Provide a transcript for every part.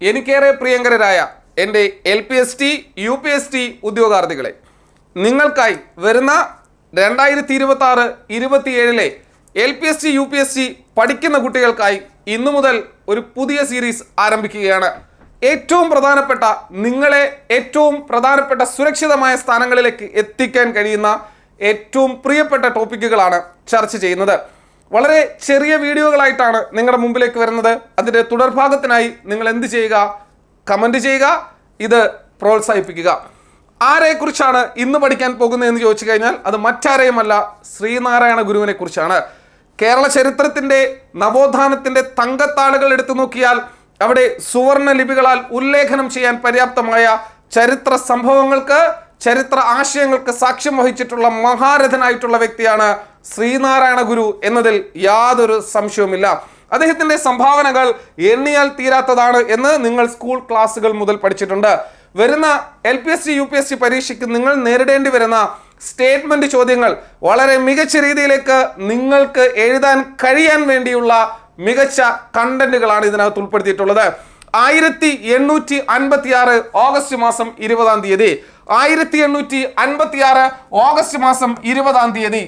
എനിക്കേറെ പ്രിയങ്കരായ എൻ്റെ LPST UPST ഉദ്യോഗാർത്ഥികളെ, നിങ്ങൾക്കായി വരുന്ന 2026-27 LPST UPST പഠിക്കുന്ന കുട്ടികൾക്കായി ഇന്നു മുതൽ ഒരു പുതിയ സീരീസ് ആരംഭിക്കുകയാണ്. ഏറ്റവും പ്രധാനപ്പെട്ട സുരക്ഷിതമായ സ്ഥാനങ്ങളിലേക്ക് എത്തിക്കാൻ കഴിയുന്ന ഏറ്റവും പ്രിയപ്പെട്ട ടോപ്പിക്കുകളാണ് ചർച്ച ചെയ്യുന്നത്. വളരെ ചെറിയ വീഡിയോകളായിട്ടാണ് നിങ്ങളുടെ മുമ്പിലേക്ക് വരുന്നത്. അതിൻ്റെ തുടർഭാഗത്തിനായി നിങ്ങൾ എന്ത് ചെയ്യുക? കമൻറ്റ് ചെയ്യുക, ഇത് പ്രോത്സാഹിപ്പിക്കുക. ആരെക്കുറിച്ചാണ് ഇന്ന് പഠിക്കാൻ പോകുന്നതെന്ന് ചോദിച്ചു കഴിഞ്ഞാൽ അത് മറ്റാരെയുമല്ല, ശ്രീനാരായണ ഗുരുവിനെ കുറിച്ചാണ്. കേരള ചരിത്രത്തിൻ്റെ നവോത്ഥാനത്തിൻ്റെ തങ്കത്താളുകൾ എടുത്തു നോക്കിയാൽ അവിടെ സുവർണ ലിപികളാൽ ഉല്ലേഖനം ചെയ്യാൻ പര്യാപ്തമായ ചരിത്ര സംഭവങ്ങൾക്ക്, ചരിത്ര ആശയങ്ങൾക്ക് സാക്ഷ്യം വഹിച്ചിട്ടുള്ള മഹാരഥനായിട്ടുള്ള വ്യക്തിയാണ് ശ്രീനാരായണ ഗുരു എന്നതിൽ യാതൊരു സംശയവുമില്ല. അദ്ദേഹത്തിൻ്റെ സംഭാവനകൾ എണ്ണിയാൽ തീരാത്തതാണ് എന്ന് നിങ്ങൾ സ്കൂൾ ക്ലാസ്സുകൾ മുതൽ പഠിച്ചിട്ടുണ്ട്. വരുന്ന LPST UPST പരീക്ഷയ്ക്ക് നിങ്ങൾ നേരിടേണ്ടി വരുന്ന സ്റ്റേറ്റ്മെന്റ് ചോദ്യങ്ങൾ വളരെ മികച്ച രീതിയിലേക്ക് നിങ്ങൾക്ക് എഴുതാൻ കഴിയാൻ വേണ്ടിയുള്ള മികച്ച കണ്ടന്റുകളാണ് ഇതിനകത്ത് ഉൾപ്പെടുത്തിയിട്ടുള്ളത്. 1856 ഓഗസ്റ്റ് മാസം 20-ാം തീയതി 1856 ഓഗസ്റ്റ് മാസം 20-ാം തീയതി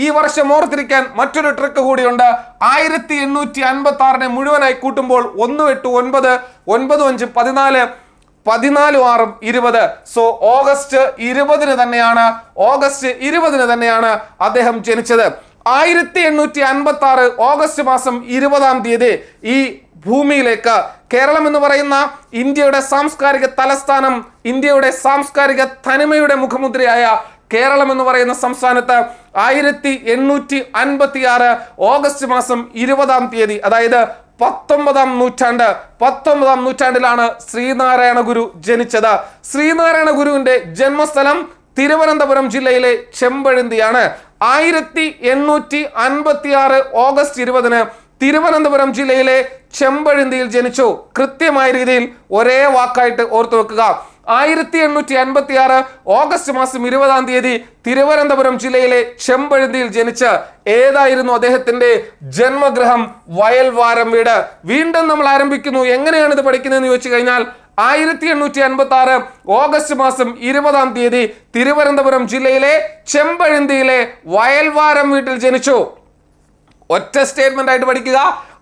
ഈ വർഷം ഓർത്തിരിക്കാൻ മറ്റൊരു ട്രിക്ക് കൂടിയുണ്ട്. 1856 മുഴുവനായി കൂട്ടുമ്പോൾ 1 8 9 9 5 14 14 6 20. സോ ഓഗസ്റ്റ് 20-ന് തന്നെയാണ് അദ്ദേഹം ജനിച്ചത്. 1856 ഓഗസ്റ്റ് മാസം 20-ാം തീയതി ഈ ഭൂമിയിലേക്ക് കേരളം എന്ന് പറയുന്ന ഇന്ത്യയുടെ സാംസ്കാരിക തലസ്ഥാനം, ഇന്ത്യയുടെ സാംസ്കാരിക തനിമയുടെ മുഖമുദ്രയായ കേരളം എന്ന് പറയുന്ന സംസ്ഥാനത്ത് 1856 ഓഗസ്റ്റ് മാസം 20-ാം തീയതി, അതായത് 19-ാം നൂറ്റാണ്ടിലാണ് ശ്രീനാരായണ ഗുരു ജനിച്ചത്. ശ്രീനാരായണ ഗുരുവിന്റെ ജന്മസ്ഥലം തിരുവനന്തപുരം ജില്ലയിലെ ചെമ്പഴന്തിയാണ്. 1856 ഓഗസ്റ്റ് 20-ന് തിരുവനന്തപുരം ജില്ലയിലെ ചെമ്പഴന്തിയിൽ ജനിച്ചു. കൃത്യമായ രീതിയിൽ ഒരേ വാക്കായിട്ട് ഓർത്തു വെക്കുക. 1856 ഓഗസ്റ്റ് മാസം 20-ാം തീയതി തിരുവനന്തപുരം ജില്ലയിലെ ചെമ്പഴന്തിയിൽ ജനിച്ച് ഏതായിരുന്നു അദ്ദേഹത്തിന്റെ ജന്മഗൃഹം? വയൽവാരം വീട്. വീണ്ടും നമ്മൾ ആരംഭിക്കുന്നു. എങ്ങനെയാണ് ഇത് പഠിക്കുന്നതെന്ന് ചോദിച്ചു കഴിഞ്ഞാൽ 1856 ഓഗസ്റ്റ് മാസം 20-ാം തീയതി തിരുവനന്തപുരം ജില്ലയിലെ ചെമ്പഴന്തിയിലെ വയൽവാരം വീട്ടിൽ ജനിച്ചു. ഒറ്റ സ്റ്റേറ്റ്മെന്റ് ആയിട്ട് പഠിക്കുക.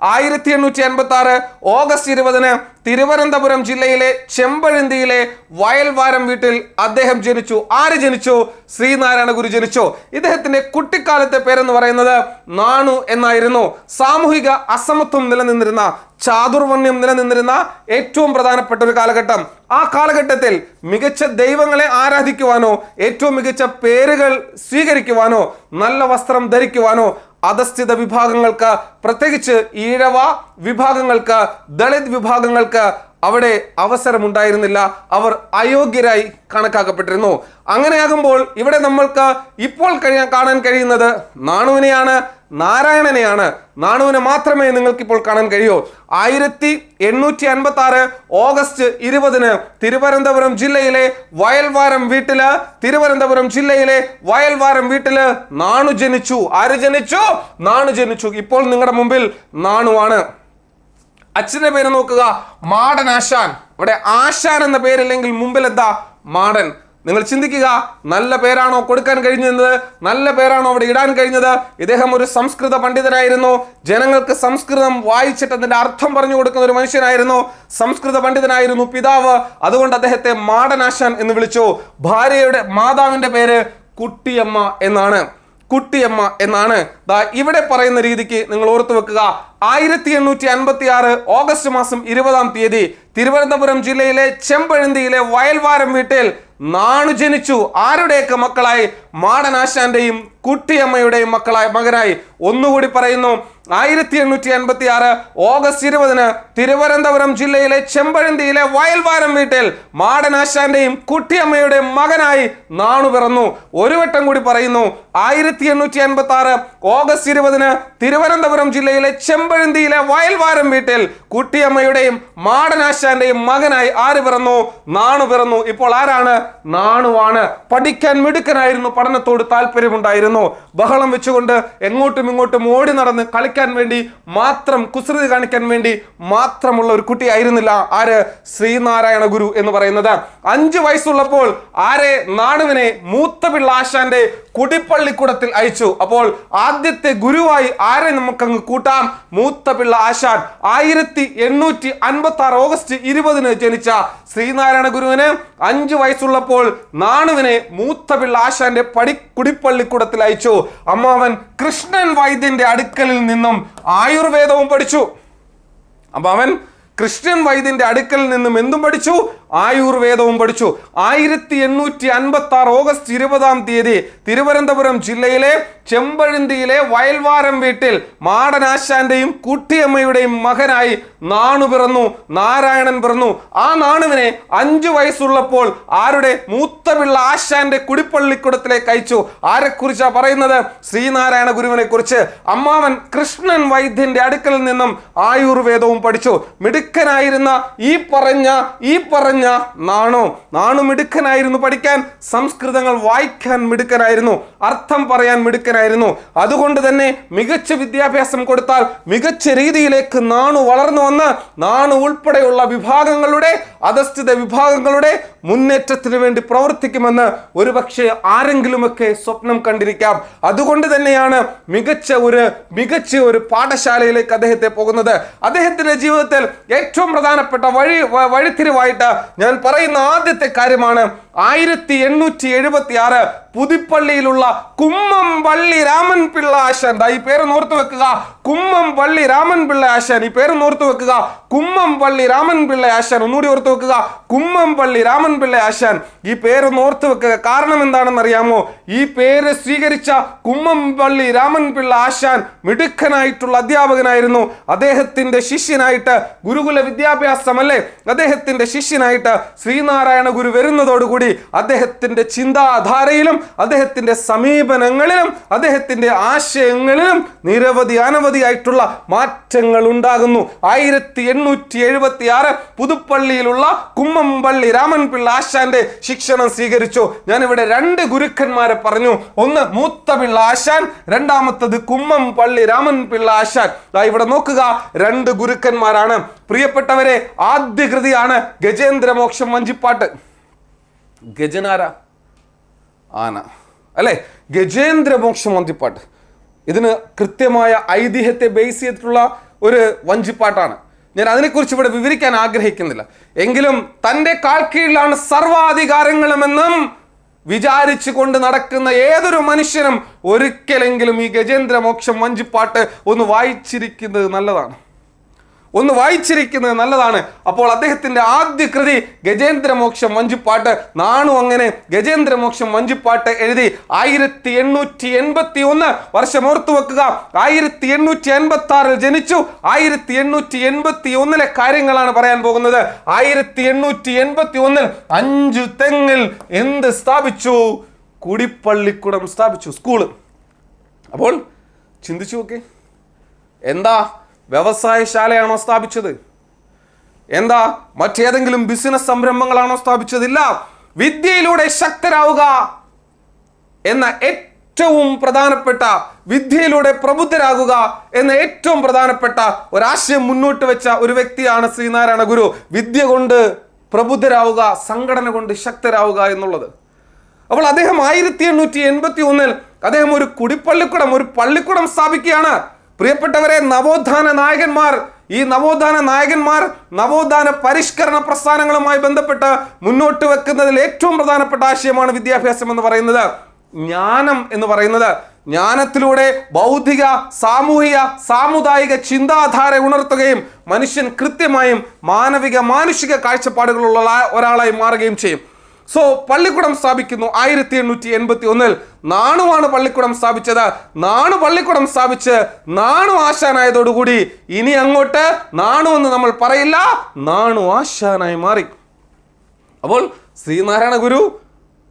1856 ഓഗസ്റ്റ് 20-ന് തിരുവനന്തപുരം ജില്ലയിലെ ചെമ്പഴന്തിയിലെ വയൽവാരം വീട്ടിൽ അദ്ദേഹം ജനിച്ചു. ആര് ജനിച്ചു? ശ്രീനാരായണ ഗുരു ജനിച്ചു. ഇദ്ദേഹത്തിന്റെ കുട്ടിക്കാലത്തെ പേരെന്ന് പറയുന്നത് നാണു എന്നായിരുന്നു. സാമൂഹിക അസമത്വം നിലനിന്നിരുന്ന, ചാതുർവർണ്ണ്യം നിലനിന്നിരുന്ന ഏറ്റവും പ്രധാനപ്പെട്ട ഒരു കാലഘട്ടം. ആ കാലഘട്ടത്തിൽ മികച്ച ദൈവങ്ങളെ ആരാധിക്കുവാനോ, ഏറ്റവും മികച്ച പേരുകൾ സ്വീകരിക്കുവാനോ, നല്ല വസ്ത്രം ധരിക്കുവാനോ അധസ്ഥിത വിഭാഗങ്ങൾക്ക്, പ്രത്യേകിച്ച് ഈഴവ വിഭാഗങ്ങൾക്ക്, ദളിത് വിഭാഗങ്ങൾക്ക് അവിടെ അവസരമുണ്ടായിരുന്നില്ല. അവർ അയോഗ്യരായി കണക്കാക്കപ്പെട്ടിരുന്നു. അങ്ങനെയാകുമ്പോൾ ഇവിടെ നമ്മൾക്ക് ഇപ്പോൾ കാണാൻ കഴിയുന്നത് നാണുവിനെയാണ്, നാരായണനെയാണ്. നാണുവിനെ മാത്രമേ നിങ്ങൾക്കിപ്പോൾ കാണാൻ കഴിയൂ. 1856 ഓഗസ്റ്റ് 20-ന് തിരുവനന്തപുരം ജില്ലയിലെ വയൽവാരം വീട്ടില് നാണു ജനിച്ചു. ആര് ജനിച്ചു? നാണു ജനിച്ചു. ഇപ്പോൾ നിങ്ങളുടെ മുമ്പിൽ നാണുവാണ്. അച്ഛന്റെ പേര് നോക്കുക, മാടൻ ആശാൻ. ഇവിടെ ആശാൻ എന്ന പേരില്ലെങ്കിൽ മുമ്പിൽ എന്താ? മാടൻ. നിങ്ങൾ ചിന്തിക്കുക, നല്ല പേരാണോ കൊടുക്കാൻ കഴിഞ്ഞത്? നല്ല പേരാണോ അവിടെ ഇടാൻ കഴിഞ്ഞത്? ഇദ്ദേഹം ഒരു സംസ്കൃത പണ്ഡിതനായിരുന്നു. ജനങ്ങൾക്ക് സംസ്കൃതം വായിച്ചിട്ട് അതിന്റെ അർത്ഥം പറഞ്ഞു കൊടുക്കുന്ന ഒരു മനുഷ്യനായിരുന്നു. സംസ്കൃത പണ്ഡിതനായിരുന്നു പിതാവ്. അതുകൊണ്ട് അദ്ദേഹത്തെ മാടനാശാൻ എന്ന് വിളിച്ചു. ഭാര്യയുടെ മാതാവിന്റെ പേര് കുട്ടിയമ്മ എന്നാണ്. ഇവിടെ പറയുന്ന രീതിക്ക് നിങ്ങൾ ഓർത്തു വെക്കുക. 1856 ഓഗസ്റ്റ് മാസം 20-ാം തീയതി തിരുവനന്തപുരം ജില്ലയിലെ ചെമ്പഴന്തിയിലെ വയൽവാരം വീട്ടിൽ നാണു ജനിച്ചു. ആരുടെയൊക്കെ മക്കളായി? മാടനാശാന്റെയും കുട്ടിയമ്മയുടെയും മകനായി. ഒന്നുകൂടി പറയുന്നു, 1856 ഓഗസ്റ്റ് 20-ന് തിരുവനന്തപുരം ജില്ലയിലെ ചെമ്പഴന്തിയിലെ വയൽവാരം വീട്ടിൽ മാടനാശാന്റെയും കുട്ടിയമ്മയുടെയും മകനായി നാണു പിറന്നു. ഒരു വട്ടം കൂടി പറയുന്നു, 1856 ഓഗസ്റ്റ് 20-ന് തിരുവനന്തപുരം ജില്ലയിലെ ചെമ്പഴന്തിയിലെ വയൽവാരം വീട്ടിൽ കുട്ടിയമ്മയുടെയും മാടനാശാന്റെയും മകനായി ആര് പിറന്നു? നാണു പിറന്നു. ഇപ്പോൾ ആരാണ്? നാണുവാണ്. പഠിക്കാൻ മിടുക്കനായിരുന്നു, പഠനത്തോട് താല്പര്യമുണ്ടായിരുന്നു. ആരാണെന്നോ ബഹളം വെച്ചുകൊണ്ട് എങ്ങോട്ടും ഇങ്ങോട്ടും ഓടി നടന്ന് കളിക്കാൻ വേണ്ടി മാത്രം, കുസൃതി കാണിക്കാൻ വേണ്ടി മാത്രമുള്ള ഒരു കുട്ടിയായിരുന്നില്ല ആര്? ശ്രീനാരായണ ഗുരു എന്ന് പറയുന്നത്. 5 വയസ്സുള്ളപ്പോൾ ആരെ? നാണുവിനെ മൂത്തപിള്ള ആശാന്റെ കുടിപ്പള്ളിക്കുടത്തിൽ അയച്ചു. അപ്പോൾ ആദ്യത്തെ ഗുരുവായി ആരെ നമുക്കങ്ങ് കൂട്ടാം? മൂത്തപിള്ള ആശാൻ. 1856 ഓഗസ്റ്റ് 20 ജനിച്ച ശ്രീനാരായണ ഗുരുവിന് 5 വയസ്സുള്ളപ്പോൾ നാണുവിനെ മൂത്തപിള്ള ആശാന്റെ കുടിപ്പള്ളിക്കുടത്തിൽ അയച്ചു. അമ്മാവൻ കൃഷ്ണൻ വൈദ്യന്റെ അടുക്കലിൽ നിന്നും ആയുർവേദവും പഠിച്ചു. അമ്മാവൻ കൃഷ്ണൻ വൈദ്യന്റെ അടുക്കലിൽ നിന്നും എന്തും പഠിച്ചു? ആയുർവേദവും പഠിച്ചു. 1856 ഓഗസ്റ്റ് 20 തിരുവനന്തപുരം ജില്ലയിലെ ചെമ്പഴന്തിയിലെ വയൽവാരം വീട്ടിൽ മാടനാശാന്റെയും കുട്ടിയമ്മയുടെയും മകനായി നാണു പിറന്നു, നാരായണൻ പിറന്നു. ആ നാണുവിനെ 5 വയസ്സുള്ളപ്പോൾ ആരുടെ? മൂത്തപിള്ള ആശാന്റെ കുടിപ്പള്ളിക്കുടത്തിലേക്ക് അയച്ചു. ആരെക്കുറിച്ചാ പറയുന്നത്? ശ്രീനാരായണ ഗുരുവിനെ കുറിച്ച്. അമ്മാവൻ കൃഷ്ണൻ വൈദ്യന്റെ അടുക്കൽ നിന്നും ആയുർവേദവും പഠിച്ചു. മിടുക്കനായിരുന്ന ഈ പറഞ്ഞ നാണു മിടുക്കനായിരുന്നു പഠിക്കാൻ, സംസ്കൃതങ്ങൾ വായിക്കാൻ മിടുക്കനായിരുന്നു, അർത്ഥം പറയാൻ മിടുക്കനായിരുന്നു. അതുകൊണ്ട് തന്നെ മികച്ച വിദ്യാഭ്യാസം കൊടുത്താൽ മികച്ച രീതിയിലേക്ക് നാണു വളർന്നു വന്ന് നാണു ഉൾപ്പെടെയുള്ള വിഭാഗങ്ങളുടെ, അധസ്ഥിത വിഭാഗങ്ങളുടെ മുന്നേറ്റത്തിന് വേണ്ടി പ്രവർത്തിക്കുമെന്ന് ഒരുപക്ഷെ ആരെങ്കിലുമൊക്കെ സ്വപ്നം കണ്ടിരിക്കാം. അതുകൊണ്ട് തന്നെയാണ് മികച്ച ഒരു പാഠശാലയിലേക്ക് അദ്ദേഹത്തെ പോകുന്നത്. അദ്ദേഹത്തിന്റെ ജീവിതത്തിൽ ഏറ്റവും പ്രധാനപ്പെട്ട വഴിത്തിരിവായിട്ട് ഞാൻ പറയുന്ന ആദ്യത്തെ കാര്യമാണ് 1876 പുതുപ്പള്ളിയിലുള്ള കുമ്മംപള്ളി രാമൻ പിള്ള ആശാൻ. ഈ പേര് ഓർത്തു വെക്കുക. കുമ്മംപള്ളി രാമൻ പിള്ള ആശാൻ. ഈ പേര് ഓർത്തു വെക്കുക. കുമ്മംപള്ളി രാമൻ പിള്ള ആശാൻ. ഒന്നുകൂടി ഓർത്തു വെക്കുക. കുമ്മംപള്ളി രാമൻ പിള്ള ആശാൻ. ഈ പേരൊന്ന് ഓർത്തു വെക്കുക. കാരണം എന്താണെന്ന് അറിയാമോ? ഈ പേര് സ്വീകരിച്ച കുമ്മംപള്ളി രാമൻ പിള്ള ആശാൻ മിടുക്കനായിട്ടുള്ള അധ്യാപകനായിരുന്നു. അദ്ദേഹത്തിന്റെ ശിഷ്യനായിട്ട് ഗുരുകുല വിദ്യാഭ്യാസമല്ലേ, അദ്ദേഹത്തിന്റെ ശിഷ്യനായിട്ട് ശ്രീനാരായണ ഗുരു വരുന്നതോടുകൂടി അദ്ദേഹത്തിന്റെ ചിന്താധാരയിലും അദ്ദേഹത്തിന്റെ സമീപനങ്ങളിലും അദ്ദേഹത്തിന്റെ ആശയങ്ങളിലും അനവധിയായിട്ടുള്ള മാറ്റങ്ങൾ ഉണ്ടാകുന്നു. 1876 പുതുപ്പള്ളിയിലുള്ള കുമ്മംപള്ളി രാമൻ പിള്ള ആശാന്റെ ശിക്ഷണം സ്വീകരിച്ചു. ഞാനിവിടെ 2 ഗുരുക്കന്മാരെ പറഞ്ഞു. ഒന്ന് മൂത്തപിള്ള ആശാൻ, രണ്ടാമത്തത് കുമ്മംപള്ളി രാമൻ പിള്ള ആശാൻ. ഇവിടെ നോക്കുക, 2 ഗുരുക്കന്മാരാണ്. പ്രിയപ്പെട്ടവരെ, ആദ്യ കൃതിയാണ് ഗജേന്ദ്രമോക്ഷം വഞ്ചിപ്പാട്ട്. ഗജനാര ആന അല്ലെ? ഗജേന്ദ്രമോക്ഷം വഞ്ചിപ്പാട്ട്. ഇതിന് കൃത്യമായ ഐതിഹ്യത്തെ ബേസ് ചെയ്തിട്ടുള്ള ഒരു വഞ്ചിപ്പാട്ടാണ്. ഞാൻ അതിനെക്കുറിച്ച് ഇവിടെ വിവരിക്കാൻ ആഗ്രഹിക്കുന്നില്ല. എങ്കിലും തൻ്റെ കാൽക്കീഴിലാണ് സർവാധികാരങ്ങളുമെന്നും വിചാരിച്ചു കൊണ്ട് നടക്കുന്ന ഏതൊരു മനുഷ്യനും ഒരിക്കലെങ്കിലും ഈ ഗജേന്ദ്രമോക്ഷം വഞ്ചിപ്പാട്ട് ഒന്ന് വായിച്ചിരിക്കുന്നത് നല്ലതാണ്. അപ്പോൾ അദ്ദേഹത്തിന്റെ ആദ്യ കൃതി ഗജേന്ദ്രമോക്ഷം വഞ്ചിപ്പാട്ട്. നാണു അങ്ങനെ ഗജേന്ദ്രമോക്ഷം വഞ്ചിപ്പാട്ട് എഴുതി. 1881 വർഷം ഓർത്തു വെക്കുക. 1886 ജനിച്ചു. 1881 കാര്യങ്ങളാണ് പറയാൻ പോകുന്നത്. 1881 5 തെങ്ങിൽ എന്ത് സ്ഥാപിച്ചു? കുടിപ്പള്ളിക്കുടം സ്ഥാപിച്ചു, സ്കൂള്. അപ്പോൾ ചിന്തിച്ചു നോക്കേ, എന്താ വ്യവസായശാലയാണോ സ്ഥാപിച്ചത്? എന്താ മറ്റേതെങ്കിലും ബിസിനസ് സംരംഭങ്ങളാണോ സ്ഥാപിച്ചതില്ല. വിദ്യയിലൂടെ ശക്തരാവുക എന്ന ഏറ്റവും പ്രധാനപ്പെട്ട, വിദ്യയിലൂടെ പ്രബുദ്ധരാകുക എന്ന ഏറ്റവും പ്രധാനപ്പെട്ട ഒരാശയം മുന്നോട്ട് വെച്ച ഒരു വ്യക്തിയാണ് ശ്രീനാരായണ ഗുരു. വിദ്യ കൊണ്ട് പ്രബുദ്ധരാവുക, സംഘടന കൊണ്ട് ശക്തരാവുക എന്നുള്ളത്. അപ്പോൾ അദ്ദേഹം 1881 അദ്ദേഹം ഒരു കുടിപ്പള്ളിക്കുടം, ഒരു പള്ളിക്കുടം സ്ഥാപിക്കുകയാണ്. പ്രിയപ്പെട്ടവരെ, നവോത്ഥാന നായകന്മാർ നവോത്ഥാന പരിഷ്കരണ പ്രസ്ഥാനങ്ങളുമായി ബന്ധപ്പെട്ട് മുന്നോട്ട് വെക്കുന്നതിൽ ഏറ്റവും പ്രധാനപ്പെട്ട ആശയമാണ് വിദ്യാഭ്യാസം എന്ന് പറയുന്നത്. ജ്ഞാനം എന്ന് പറയുന്നത്, ജ്ഞാനത്തിലൂടെ ബൗദ്ധിക, സാമൂഹിക, സാമുദായിക ചിന്താധാര ഉണർത്തുകയും മനുഷ്യൻ കൃത്യമായും മാനുഷിക കാഴ്ചപ്പാടുകളുള്ള ഒരാളായി മാറുകയും ചെയ്യും. സോ പള്ളിക്കുടം സ്ഥാപിക്കുന്നു 1881. നാണുവാണ് പള്ളിക്കുടം സ്ഥാപിച്ചത്. പള്ളിക്കുടം സ്ഥാപിച്ച് നാണു ആശാനായതോടുകൂടി ഇനി അങ്ങോട്ട് നാണു എന്ന് നമ്മൾ പറയില്ല, നാണു ആശാനായി മാറി. അപ്പോൾ ശ്രീനാരായണ ഗുരു,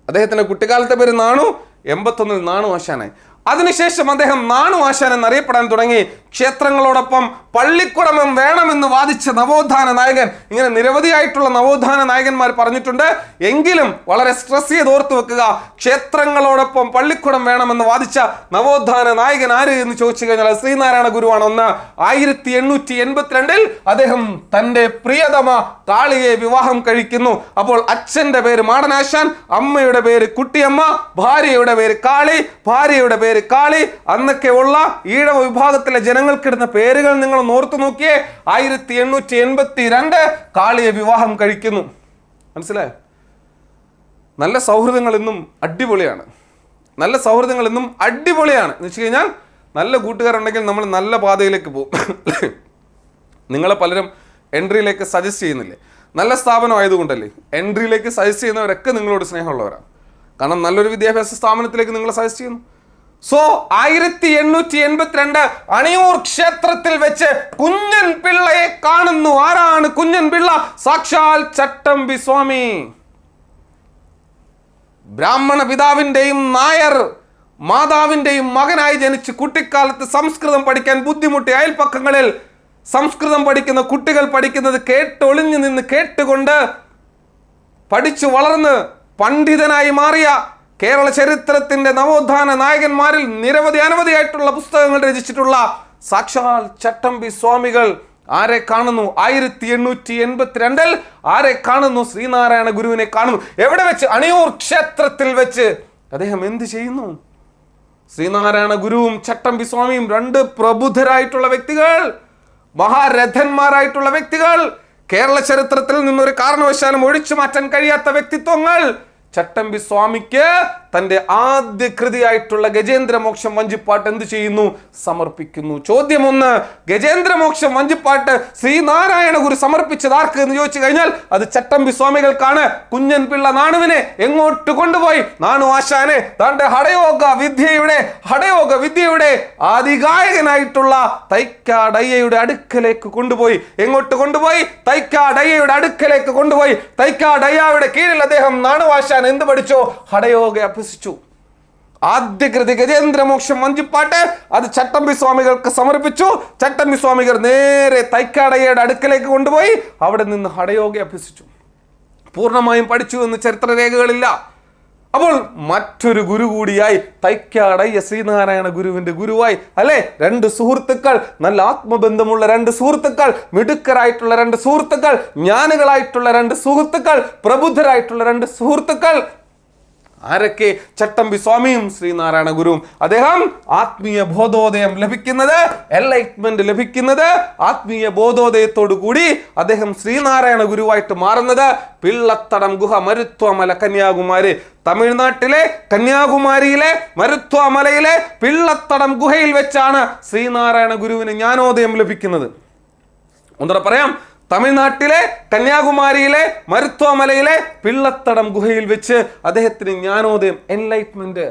അദ്ദേഹത്തിന്റെ കുട്ടിക്കാലത്തെ പേര് നാണു, 81 നാണു ആശാനായി. അതിനുശേഷം അദ്ദേഹം നാണു ആശാൻ എന്നറിയപ്പെടാൻ തുടങ്ങി. ക്ഷേത്രങ്ങളോടൊപ്പം പള്ളിക്കുടം വേണമെന്ന് വാദിച്ച നവോത്ഥാന നായകൻ. ഇങ്ങനെ നിരവധിയായിട്ടുള്ള നവോത്ഥാന നായകന്മാർ പറഞ്ഞിട്ടുണ്ട്. എങ്കിലും വളരെ സ്ട്രെസ് ചെയ്ത് ഓർത്തു വെക്കുക, ക്ഷേത്രങ്ങളോടൊപ്പം പള്ളിക്കുടം വേണമെന്ന് വാദിച്ച നവോത്ഥാന നായകൻ ആര് എന്ന് ചോദിച്ചു കഴിഞ്ഞാൽ ശ്രീനാരായണ ഗുരുവാണ്. 1882 അദ്ദേഹം തന്റെ പ്രിയതമ കാളിയെ വിവാഹം കഴിക്കുന്നു. അപ്പോൾ അച്ഛന്റെ പേര് മാടനാശാൻ, അമ്മയുടെ പേര് കുട്ടിയമ്മ, ഭാര്യയുടെ പേര് കാളി, ഭാര്യയുടെ പേര് കാളി. അന്നൊക്കെ ഉള്ള ഈഴവ വിഭാഗത്തിലെ ജനങ്ങൾക്കിടുന്ന പേരുകൾ നിങ്ങൾ ഓർത്തു നോക്കിയേ. 1882 കാളിയെ വിവാഹം കഴിക്കുന്നു. മനസ്സിലായോ? നല്ല സൗഹൃദങ്ങൾ ഇന്നും അടിപൊളിയാണ്. നല്ല സൗഹൃദങ്ങൾ ഇന്നും അടിപൊളിയാണ് എന്ന് വെച്ച് കഴിഞ്ഞാൽ നല്ല കൂട്ടുകാരുണ്ടെങ്കിൽ നമ്മൾ നല്ല പാതയിലേക്ക് പോകും. നിങ്ങളെ പലരും എൻട്രിയിലേക്ക് സജസ്റ്റ് ചെയ്യുന്നില്ലേ? നല്ല സ്ഥാപനം ആയതുകൊണ്ടല്ലേ എൻട്രിയിലേക്ക് സജസ്റ്റ് ചെയ്യുന്നവരൊക്കെ നിങ്ങളോട് സ്നേഹമുള്ളവരാണ്. കാരണം നല്ലൊരു വിദ്യാഭ്യാസ സ്ഥാപനത്തിലേക്ക് നിങ്ങളെ സജസ്റ്റ് ചെയ്യുന്നു. സോ 1882 അണിയൂർ ക്ഷേത്രത്തിൽ വെച്ച് കുഞ്ഞൻ പിള്ളയെ കാണുന്നു. ആരാണ് കുഞ്ഞൻ പിള്ള? സാക്ഷാൽ ചട്ടമ്പി സ്വാമി. ബ്രാഹ്മണ പിതാവിൻ്റെയും നായർ മാതാവിൻ്റെയും മകനായി ജനിച്ച് കുട്ടിക്കാലത്ത് സംസ്കൃതം പഠിക്കാൻ ബുദ്ധിമുട്ടി അയൽപ്പക്കങ്ങളിൽ സംസ്കൃതം പഠിക്കുന്ന കുട്ടികൾ പഠിക്കുന്നത് കേട്ടൊളിഞ്ഞു നിന്ന് കേട്ടുകൊണ്ട് പഠിച്ചു വളർന്ന് പണ്ഡിതനായി മാറിയ കേരള ചരിത്രത്തിന്റെ നവോത്ഥാന നായകന്മാരിൽ അനവധിയായിട്ടുള്ള പുസ്തകങ്ങൾ രചിച്ചിട്ടുള്ള സാക്ഷാൽ ചട്ടമ്പി സ്വാമികൾ ആരെ കാണുന്നു? 1882 ആരെ കാണുന്നു? ശ്രീനാരായണ ഗുരുവിനെ കാണുന്നു. എവിടെ വെച്ച്? അണിയൂർ ക്ഷേത്രത്തിൽ വെച്ച്. അദ്ദേഹം എന്ത് ചെയ്യുന്നു? ശ്രീനാരായണ ഗുരുവും ചട്ടമ്പി സ്വാമിയും രണ്ട് പ്രബുദ്ധരായിട്ടുള്ള വ്യക്തികൾ, മഹാരഥന്മാരായിട്ടുള്ള വ്യക്തികൾ, കേരള ചരിത്രത്തിൽ നിന്നൊരു കാരണവശാലും ഒഴിച്ചു മാറ്റാൻ കഴിയാത്ത വ്യക്തിത്വങ്ങൾ. ചട്ടമ്പി സ്വാമിക്ക് തന്റെ ആദ്യ കൃതിയായിട്ടുള്ള ഗജേന്ദ്രമോക്ഷം വഞ്ചിപ്പാട്ട് എന്ത് ചെയ്യുന്നു? സമർപ്പിക്കുന്നു. ചോദ്യം 1, ഗജേന്ദ്രമോക്ഷം വഞ്ചിപ്പാട്ട് ശ്രീനാരായണ ഗുരു സമർപ്പിച്ചത് ആർക്ക് എന്ന് ചോദിച്ചു കഴിഞ്ഞാൽ അത് ചട്ടമ്പി സ്വാമികൾക്കാണ്. കുഞ്ഞൻ പിള്ള നാണുവിനെ എങ്ങോട്ട് കൊണ്ടുപോയി? നാണു ആശാനെ തന്റെ ഹടയോഗ വിദ്യയുടെ ആദിഗായകനായിട്ടുള്ള തൈക്കാടയ്യയുടെ അടുക്കലേക്ക് കൊണ്ടുപോയി. എങ്ങോട്ട് കൊണ്ടുപോയി? തൈക്കാടയ്യയുടെ അടുക്കലേക്ക് കൊണ്ടുപോയി. തൈക്കാടയ്യയുടെ കീഴിൽ അദ്ദേഹം നാണു ആശാൻ എന്ത് പഠിച്ചോ? ഹടയോഗ അഭ്യസിച്ചു. ആദ്യ കൃതി ഗജേന്ദ്രമോക്ഷം വഞ്ചിപ്പാട്ട് അത് ചട്ടമ്പി സ്വാമികൾക്ക് സമർപ്പിച്ചു. ചട്ടമ്പി സ്വാമികൾ നേരെ തൈക്കാടയ്യയുടെ അടുക്കലേക്ക് കൊണ്ടുപോയി അവിടെ നിന്ന് ഹടയോഗ അഭ്യസിച്ചു. പൂർണ്ണമായും പഠിച്ചു എന്ന് ചരിത്രരേഖകളില്ല. അപ്പോൾ മറ്റൊരു ഗുരു കൂടിയായി തൈക്കാടയ്യ ശ്രീനാരായണ ഗുരുവിന്റെ ഗുരുവായി അല്ലെ? രണ്ട് സുഹൃത്തുക്കൾ, നല്ല ആത്മബന്ധമുള്ള രണ്ട് സുഹൃത്തുക്കൾ, മിടുക്കരായിട്ടുള്ള രണ്ട് സുഹൃത്തുക്കൾ, ജ്ഞാനികളായിട്ടുള്ള രണ്ട് സുഹൃത്തുക്കൾ, പ്രബുദ്ധരായിട്ടുള്ള രണ്ട് സുഹൃത്തുക്കൾ. ആരൊക്കെ? ചട്ടമ്പി സ്വാമിയും ശ്രീനാരായണ ഗുരുവും. അദ്ദേഹം ആത്മീയ ബോധോദയം ലഭിക്കുന്നത്, എൻലൈറ്റ്മെന്റ് ലഭിക്കുന്നത്, ആത്മീയ ബോധോദയത്തോടു കൂടി അദ്ദേഹം ശ്രീനാരായണ ഗുരുവായിട്ട് മാറുന്നത് പിള്ളത്തടം ഗുഹ, മരുത്വമല, കന്യാകുമാരി. തമിഴ്നാട്ടിലെ കന്യാകുമാരിയിലെ മരുത്വമലയിലെ പിള്ളത്തടം ഗുഹയിൽ വെച്ചാണ് ശ്രീനാരായണ ഗുരുവിന് ജ്ഞാനോദയം ലഭിക്കുന്നത്. ഒന്നുകൂടെ പറയാം. തമിഴ്നാട്ടിലെ കന്യാകുമാരിയിലെ മരുത്വമലയിലെ പിള്ളത്തടം ഗുഹയിൽ വെച്ച് അദ്ദേഹത്തിന് ജ്ഞാനോദയം, എൻലൈറ്റ്മെന്റ്,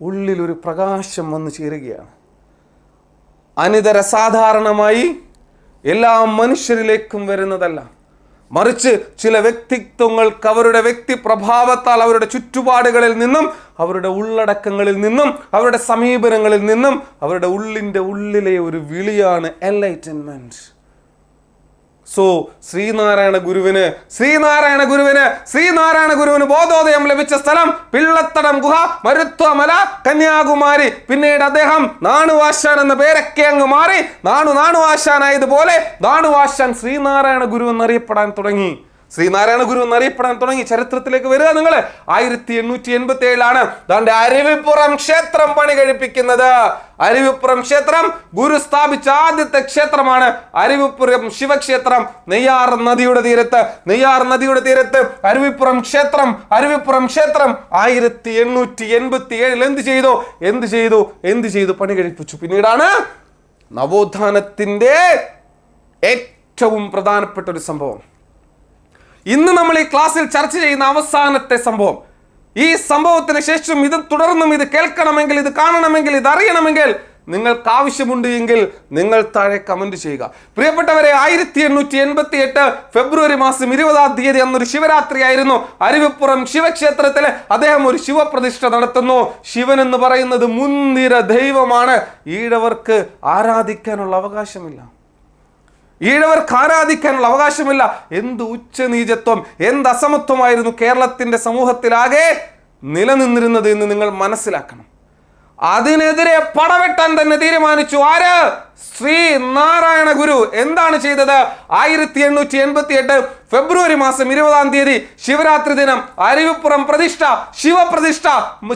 ഉള്ളിലൊരു പ്രകാശം വന്നു ചേരുകയാണ്. അനിതര സാധാരണമായി എല്ലാ മനുഷ്യരിലേക്കും വരുന്നതല്ല, മറിച്ച് ചില വ്യക്തിത്വങ്ങൾക്ക് അവരുടെ വ്യക്തി പ്രഭാവത്താൽ അവരുടെ ചുറ്റുപാടുകളിൽ നിന്നും, അവരുടെ ഉള്ളടക്കങ്ങളിൽ നിന്നും, അവരുടെ സമീപനങ്ങളിൽ നിന്നും അവരുടെ ഉള്ളിലെ ഒരു വിളിയാണ് എൻലൈറ്റൻമെന്റ്. സോ ശ്രീനാരായണ ഗുരുവിന് ബോധോദയം ലഭിച്ച സ്ഥലം പിള്ളത്തടം ഗുഹ, മരുത്വമല, കന്യാകുമാരി. പിന്നീട് അദ്ദേഹം നാണുവാശാൻ എന്ന പേരൊക്കെ അങ്ങ് മാറി നാണു ആശാനായതുപോലെ നാണുവാശാൻ ശ്രീനാരായണ ഗുരു എന്നറിയപ്പെടാൻ തുടങ്ങി. ചരിത്രത്തിലേക്ക് വരിക നിങ്ങൾ. 1887 ദാണ്ടെ അരുവിപ്പുറം ക്ഷേത്രം പണി കഴിപ്പിക്കുന്നത്. അരുവിപ്പുറം ക്ഷേത്രം ഗുരു സ്ഥാപിച്ച ആദ്യത്തെ ക്ഷേത്രമാണ്. അരുവിപ്പുറം ശിവക്ഷേത്രം, നെയ്യാർ നദിയുടെ തീരത്ത് അരുവിപ്പുറം ക്ഷേത്രം 1887 എന്ത് ചെയ്തു? പണി കഴിപ്പിച്ചു. പിന്നീടാണ് നവോത്ഥാനത്തിന്റെ ഏറ്റവും പ്രധാനപ്പെട്ട ഒരു സംഭവം, ഇന്ന് നമ്മൾ ഈ ക്ലാസ്സിൽ ചർച്ച ചെയ്യുന്ന അവസാനത്തെ സംഭവം. ഈ സംഭവത്തിന് ശേഷം ഇത് തുടർന്നും ഇത് കേൾക്കണമെങ്കിൽ, ഇത് കാണണമെങ്കിൽ, ഇത് അറിയണമെങ്കിൽ നിങ്ങൾക്ക് ആവശ്യമുണ്ട് എങ്കിൽ നിങ്ങൾ താഴെ കമന്റ് ചെയ്യുക. പ്രിയപ്പെട്ടവരെ, 1888 ഫെബ്രുവരി മാസം 20-ാം തീയതി അന്നൊരു ശിവരാത്രി ആയിരുന്നു. അരുവിപ്പുറം ശിവക്ഷേത്രത്തിൽ അദ്ദേഹം ഒരു ശിവപ്രതിഷ്ഠ നടത്തുന്നു. ശിവൻ എന്ന് പറയുന്നത് മുൻനിര ദൈവമാണ്. ഈഴവർക്ക് ആരാധിക്കാനുള്ള അവകാശമില്ല. ഈഴവർക്ക് ആരാധിക്കാനുള്ള അവകാശമില്ല. എന്ത് ഉച്ചനീചത്വം, എന്ത് അസമത്വമായിരുന്നു കേരളത്തിന്റെ സമൂഹത്തിലാകെ നിലനിന്നിരുന്നത് എന്ന് നിങ്ങൾ മനസ്സിലാക്കണം. അതിനെതിരെ പടവെട്ടാൻ തന്നെ തീരുമാനിച്ചു. ആര്? ശ്രീനാരായണ ഗുരു. എന്താണ് ചെയ്തത്? 1888 ഫെബ്രുവരി മാസം 20 ശിവരാത്രി ദിനം അരുവിപ്പുറം പ്രതിഷ്ഠ, ശിവപ്രതിഷ്ഠ,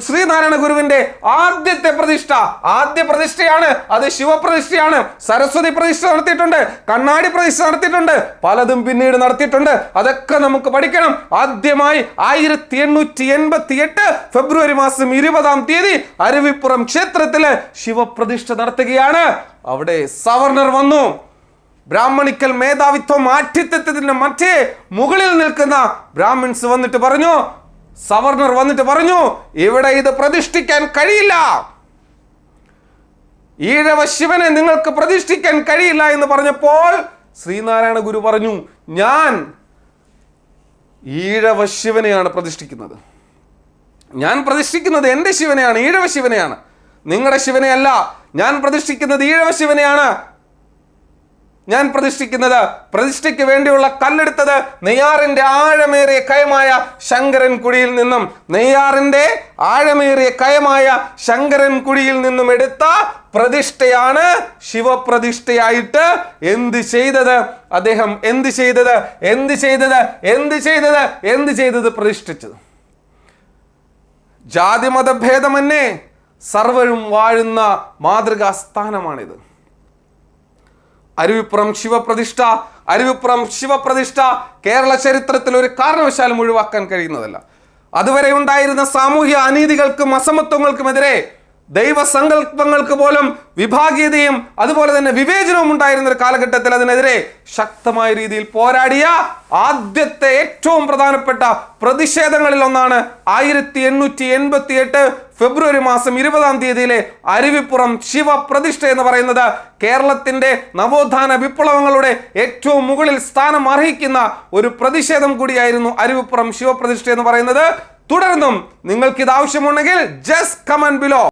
ശ്രീനാരായണ ഗുരുവിന്റെ ആദ്യത്തെ പ്രതിഷ്ഠ. ആദ്യ പ്രതിഷ്ഠയാണ് അത്, ശിവപ്രതിഷ്ഠയാണ്. സരസ്വതി പ്രതിഷ്ഠ നടത്തിയിട്ടുണ്ട്, കണ്ണാടി പ്രതിഷ്ഠ നടത്തിയിട്ടുണ്ട്, പലതും പിന്നീട് നടത്തിയിട്ടുണ്ട്. അതൊക്കെ നമുക്ക് പഠിക്കണം. ആദ്യമായി 1888 ഫെബ്രുവരി മാസം 20 അരുവിപ്പുറം ക്ഷേത്രത്തില് ശിവപ്രതിഷ്ഠ നടത്തുകയാണ്. അവിടെ സവർണർ വന്നു. ബ്രാഹ്മണിക്കൽ മേധാവിത്വം ആഠ്യത്വത്തിന്റെ മറ്റേ മുകളിൽ നിൽക്കുന്ന ബ്രാഹ്മിൻസ് വന്നിട്ട് പറഞ്ഞു, സവർണർ വന്നിട്ട് പറഞ്ഞു, ഇവിടെ ഇത് പ്രതിഷ്ഠിക്കാൻ കഴിയില്ല, ഈഴവ ശിവനെ നിങ്ങൾക്ക് പ്രതിഷ്ഠിക്കാൻ കഴിയില്ല എന്ന് പറഞ്ഞപ്പോൾ ശ്രീനാരായണ ഗുരു പറഞ്ഞു, ഞാൻ ഈഴവ ശിവനെയാണ് പ്രതിഷ്ഠിക്കുന്നത്. ഞാൻ പ്രതിഷ്ഠിക്കുന്നത് എൻ്റെ ശിവനെയാണ്, ഈഴവ ശിവനെയാണ്, നിങ്ങളുടെ ശിവനെയല്ല. ഞാൻ പ്രതിഷ്ഠിക്കുന്നത് ഈഴവ ശിവനെയാണ്. ഞാൻ പ്രതിഷ്ഠയ്ക്ക് വേണ്ടിയുള്ള കല്ലെടുത്തത് നെയ്യാറിന്റെ ആഴമേറിയ കയമായ ശങ്കരൻ കുഴിയിൽ നിന്നും, നെയ്യാറിന്റെ ആഴമേറിയ കയമായ ശങ്കരൻ കുഴിയിൽ നിന്നും എടുത്ത പ്രതിഷ്ഠയാണ് ശിവപ്രതിഷ്ഠയായിട്ട് എന്ത് ചെയ്തത് അദ്ദേഹം? എന്ത് ചെയ്തത്? പ്രതിഷ്ഠിച്ചത്. ജാതിമത ഭേദമന്യേ സർവരും വാഴുന്ന മാതൃകാ സ്ഥാനമാണിത്. അരുവിപ്പുറം ശിവപ്രതിഷ്ഠ കേരള ചരിത്രത്തിൽ ഒരു കാരണവശാലും ഒഴിവാക്കാൻ കഴിയുന്നതല്ല. അതുവരെ ഉണ്ടായിരുന്ന സാമൂഹ്യ അനീതികൾക്കും അസമത്വങ്ങൾക്കുമെതിരെ, ദൈവസങ്കല്പങ്ങൾക്ക് പോലും വിഭാഗീയതയും അതുപോലെ തന്നെ വിവേചനവും ഉണ്ടായിരുന്ന ഒരു കാലഘട്ടത്തിൽ അതിനെതിരെ ശക്തമായ രീതിയിൽ പോരാടിയ ആദ്യത്തെ ഏറ്റവും പ്രധാനപ്പെട്ട പ്രതിഷേധങ്ങളിൽ ഒന്നാണ് 1888 ഫെബ്രുവരി മാസം 20 അരുവിപ്പുറം ശിവപ്രതിഷ്ഠ എന്ന് പറയുന്നത്. കേരളത്തിന്റെ നവോത്ഥാന വിപ്ലവങ്ങളുടെ ഏറ്റവും മുകളിൽ സ്ഥാനം അർഹിക്കുന്ന ഒരു പ്രതിഷേധം കൂടിയായിരുന്നു അരുവിപ്പുറം ശിവപ്രതിഷ്ഠ എന്ന് പറയുന്നത്. തുടർന്നും നിങ്ങൾക്ക് ഇത് ആവശ്യമുണ്ടെങ്കിൽ ജസ്റ്റ് കമന്റ് ബിലോ.